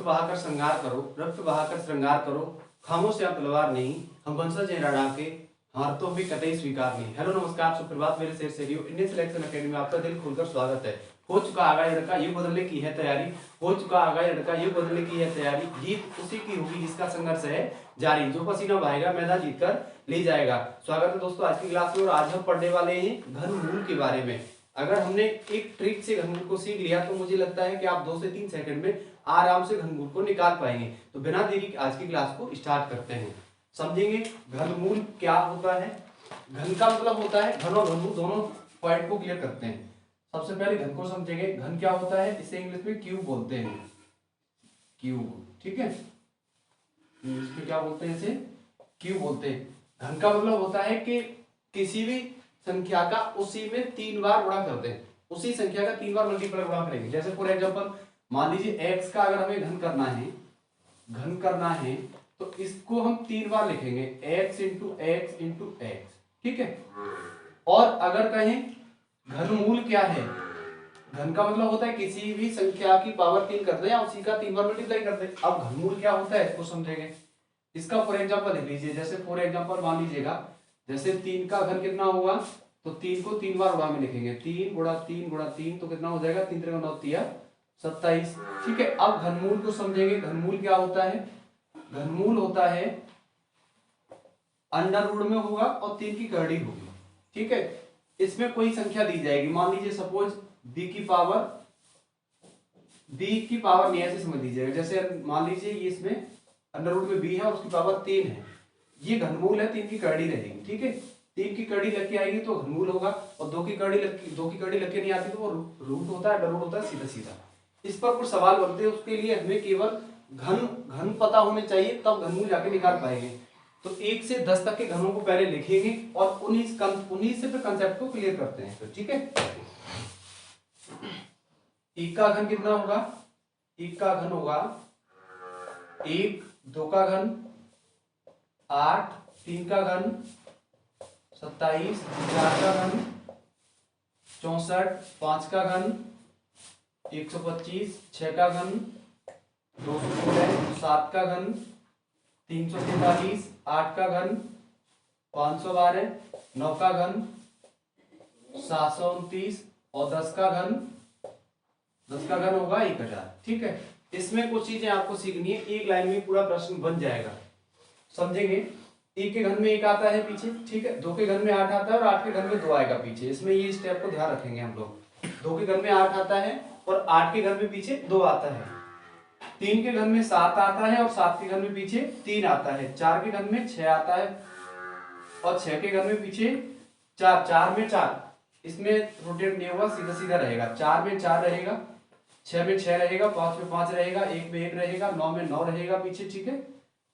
रक्त बहाकर श्रृंगार करो, रक्त बहाकर श्रृंगार करो, खामोश या तलवार नहीं, हम वंशज हैं लड़ा के, हारतों में कतई स्वीकार नहीं। हेलो नमस्कार सुप्रभात मेरे शेर शेरियो, इंडियन सिलेक्शन अकेडमी में आपका दिल खोलकर स्वागत है। हो चुका आगाह लड़का ये बदलने की है तैयारी, हो चुका आगाह लड़का ये बदलने की है तैयारी, जीत उसी की होगी जिसका संघर्ष है जारी, जो पसीना बहाएगा मैदान जीतकर ले जाएगा। स्वागत है दोस्तों आज की क्लास में, और आज हम पढ़ने वाले हैं घनमूल के बारे में। अगर हमने एक ट्रिक से घनमूल को सीख लिया तो मुझे लगता है कि आप 2 से 3 सेकंड में आराम से घनमूल को निकाल पाएंगे। तो बिना देरी आज की क्लास को स्टार्ट करते हैं। समझेंगे घनमूल क्या होता है। घन का मतलब होता है, घन और घनमूल दोनों पॉइंट को क्लियर करते हैं। सबसे पहले घन को समझेंगे। घन क्या होता है, इसे इंग्लिश में क्यूब बोलते हैं, क्यूब, ठीक है। इंग्लिश में क्या बोलते हैं, इसे क्यूब बोलते हैं। घन का मतलब होता है कि किसी भी संख्या का उसी में 3 बार गुणा करते हैं, उसी संख्या का 3 बार मल्टीप्लाई गुणा करेंगे। जैसे फॉर एग्जांपल मान लीजिए x का अगर हमें घन करना है तो इसको हम 3 बार लिखेंगे, x into x into x, ठीक है। और अगर कहें घनमूल क्या है, घन का मतलब होता है किसी भी संख्या की पावर 3 कर दे या उसी का 3 बार मल्टीप्लाई कर दे। अब घनमूल क्या होता है इसको समझेंगे। इसका फॉर एग्जांपल लिख लीजिए। जैसे फॉर एग्जांपल मान लीजिएगा, जैसे 3 का घन कितना होगा, तो 3 को 3 बार गुणा में लिखेंगे, 3 गुणा 3 गुणा 3, तो कितना हो जाएगा, 3 3 9 27, ठीक है। अब घनमूल को समझेंगे। घनमूल क्या होता है, घनमूल होता है अंडर रूट में होगा और 3 की करड़ी होगी, ठीक है। इसमें कोई संख्या दी जाएगी, मान लीजिए सपोज b की पावर नहीं, ऐसे समझ लीजिएगा। जैसे मान लीजिए ये इसमें अंडर रूट में b है और उसकी पावर 3 है, ये घनमूल है, 3 की करड़ी रहेगी, ठीक है। 3 की कड़ी लग के आएगी तो घनमूल होगा, और 2 की कड़ी लग के नहीं आती तो वो रूट होता है, अंडर रूट होता है, सीधा सीधा। इस पर कुछ सवाल बनते हैं, उसके लिए हमें केवल घन पता होने चाहिए, तब घनमूल जाके निकाल पाएंगे। तो 1 से 10 तक के घनों को पहले लिखेंगे और उन्हीं से फिर कंसेप्ट को क्लियर करते हैं फिर, ठीक है। 1 का घन कितना होगा, 1 का घन होगा 1, 2 का घन 8, 3 का घन 27, 4 का घन 64, 5 का घन 125, 6 का घन 216, 7 का घन 343, 8 का घन 512, 9 का घन 729 और 10 का घन होगा 1000, ठीक है। इसमें कुछ चीजें आपको सीखनी है, एक लाइन में पूरा प्रश्न बन जाएगा। समझेंगे। 1 के घन में 1 आता है पीछे, ठीक है। 2 के घन में 8 आता है और 8 के घन में 2 आएगा पीछे। इसमें ये स्टेप को ध्यान रखेंगे हम लोग। 2 के घन में 8 आता है और 8 के घन में पीछे 2 आता है। 3 के घन में 7 आता है और 7 के घन में पीछे 3 आता है। 4 के घन में 6 आता है और 6 के घन में पीछे 4, 4 में 4, इसमें रोटेट नहीं होगा, सीधा सीधा रहेगा। 4 में 4 रहेगा, 6 में 6 रहेगा, 5 में 5 रहेगा, 1 में 1 रहेगा, 9 में 9 रहेगा पीछे, ठीक है।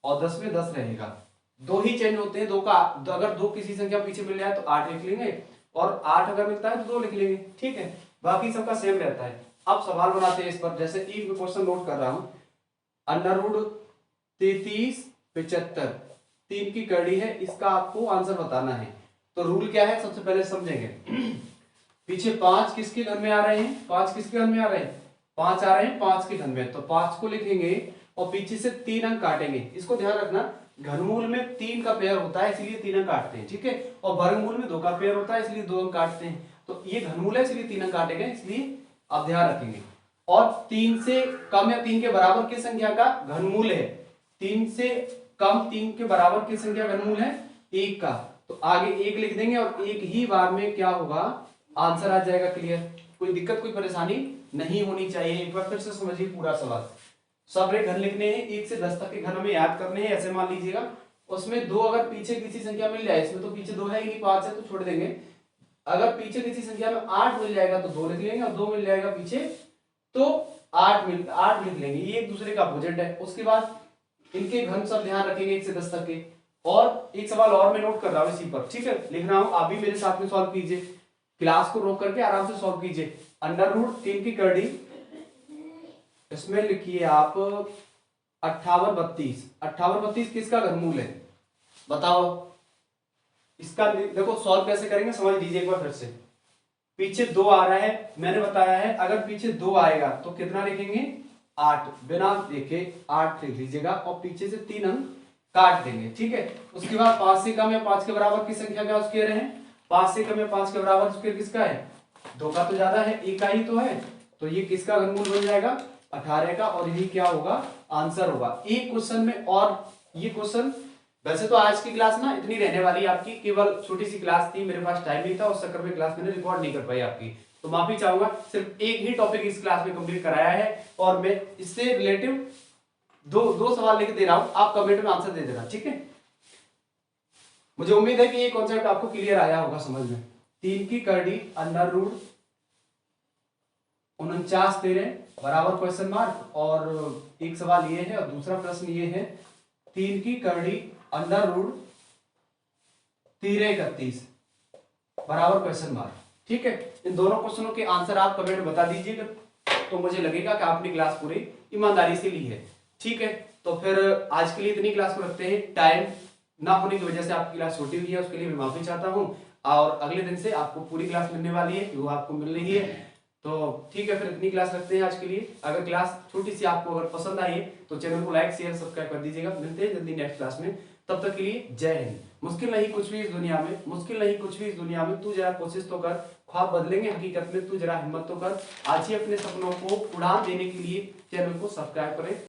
और 10 में 10 रहेगा। 2 ही चेंज होते हैं, 2 का अगर 2 किसी संख्या पीछे मिल जाए तो 8 लिख लेंगे, और 8 अगर मिलता है तो 2 लिख लेंगे, ठीक है। बाकी सबका सेम रहता है। अब सवाल बनाते हैं इस पर। जैसे एक क्वेश्चन नोट कर रहा हूं, अंडर रूट 33 75, 3 की कड़ी है, इसका आपको आंसर बताना है। तो रूल क्या है सबसे पहले समझेंगे। पीछे 5 किसके घन में आ रहे हैं, 5 किसके घन में आ रहे हैं, 5 आ रहे हैं 5 के घन में, तो 5 को लिखेंगे और पीछे से 3 अंक काटेंगे। इसको ध्यान रखना, घनमूल में 3 का पेयर होता है इसलिए 3 अंक काटते हैं, ठीक है। और वर्गमूल में 2 का पेयर होता है इसलिए 2 अंक काटते हैं। तो ये घनमूल है इसलिए 3 अंक काटेंगे, इसलिए आप ध्यान रखेंगे। और 3 से कम या 3 के बराबर की संख्या का घनमूल है, 3 से कम 3 के बराबर की संख्या घनमूल है 1 का, तो आगे 1 लिख देंगे और एक ही बार में क्या होगा, आंसर आ जाएगा क्लियर। कोई दिक्कत कोई परेशानी नहीं होनी चाहिए। एक बार फिर से समझिए पूरा सवाल। सब घन लिखने हैं, 1 से 10 तक के घन हमें याद करने हैं। ऐसे मान लीजिएगा उसमें 2 अगर पीछे किसी संख्या मिल जाए, इसमें तो पीछे 2 है ही नहीं, 5 है तो छोड़ देंगे। अगर पीछे किसी संख्या में 8 मिल जाएगा तो 2 लिख लेंगे, और 2 मिल जाएगा पीछे तो 8 लिख लेंगे। ये एक दूसरे का अपोजिट है। उसके बाद इनके घन सब ध्यान रखेंगे 1 से 10 तक के। और एक सवाल और मैं नोट कर रहा हूं इसी पर, ठीक है, लिख रहा हूं, आप भी मेरे साथ में सॉल्व कीजिए, क्लास को रोक करके आराम से सॉल्व कीजिए। अंडर रूट 3 की करड़ी, इसमें लिखिए आप 58 32 किसका घनमूल है बताओ। इसका देखो सॉल्व कैसे करेंगे समझ लीजिए एक बार फिर से। पीछे 2 आ रहा है, मैंने बताया है अगर पीछे 2 आएगा तो कितना लिखेंगे 8 बिना देखे 8 लिख लीजिएगा और पीछे से 3 अंक काट देंगे, ठीक है। उसके बाद 5 से कम या 5 के बराबर की संख्या का स्क्वायर है, 5 से कम या 5 के बराबर स्क्वायर किसका है, 2 का तो ज्यादा है, 1 का ही तो है, तो ये किसका घनमूल बन जाएगा 18 का, और यही क्या होगा आंसर होगा। एक क्वेश्चन में, और ये क्वेश्चन वैसे तो आज की क्लास ना इतनी रहने वाली है आपकी, केवल छोटी सी क्लास थी, मेरे पास टाइम नहीं था, उस चक्कर में क्लास मैंने रिकॉर्ड नहीं कर पाई आपकी, तो माफी चाहूंगा। सिर्फ एक ही टॉपिक इस क्लास में कंप्लीट कराया है और मैं इससे रिलेटिव दो सवाल लेके दे रहा हूं, आप कमेंट में आंसर दे देना, ठीक है। मुझे उम्मीद है कि ये कॉन्सेप्ट आपको क्लियर आया होगा समझ में। 3 की करड़ी अंडर रूट 49 13 बराबर क्वेश्चन मार्क, और एक सवाल ये है और दूसरा प्रश्न ये है 3 की करड़ी अंडर रूट 13 31 बराबर क्वेश्चन मार्क, ठीक है। इन दोनों क्वेश्चनों के आंसर आप कमेंट में बता दीजिएगा, तो मुझे लगेगा कि आपने क्लास पूरी ईमानदारी से ली है, ठीक है। तो फिर आज के लिए इतनी क्लास को रखते हैं, टाइम ना होने की वजह से आपकी क्लास छोटी हुई है, उसके लिए मैं माफी चाहता हूं, और अगले दिन से आपको पूरी क्लास मिलने वाली है, वो आपको मिल रही है, तो ठीक है। फिर इतनी क्लास रखते हैं आज के लिए। अगर क्लास छोटी सी आपको अगर पसंद आई है तो चैनल को लाइक शेयर सब्सक्राइब कर दीजिएगा। मिलते हैं जल्दी नेक्स्ट क्लास में, तब तक के लिए जय हिंद। मुश्किल नहीं कुछ भी इस दुनिया में, मुश्किल नहीं कुछ भी इस दुनिया में, तू जरा कोशिश तो कर, ख्वाब बदलेंगे हकीकत में, तू जरा हिम्मत तो कर। आज ही अपने सपनों को उड़ान देने के लिए चैनल को सब्सक्राइब करें।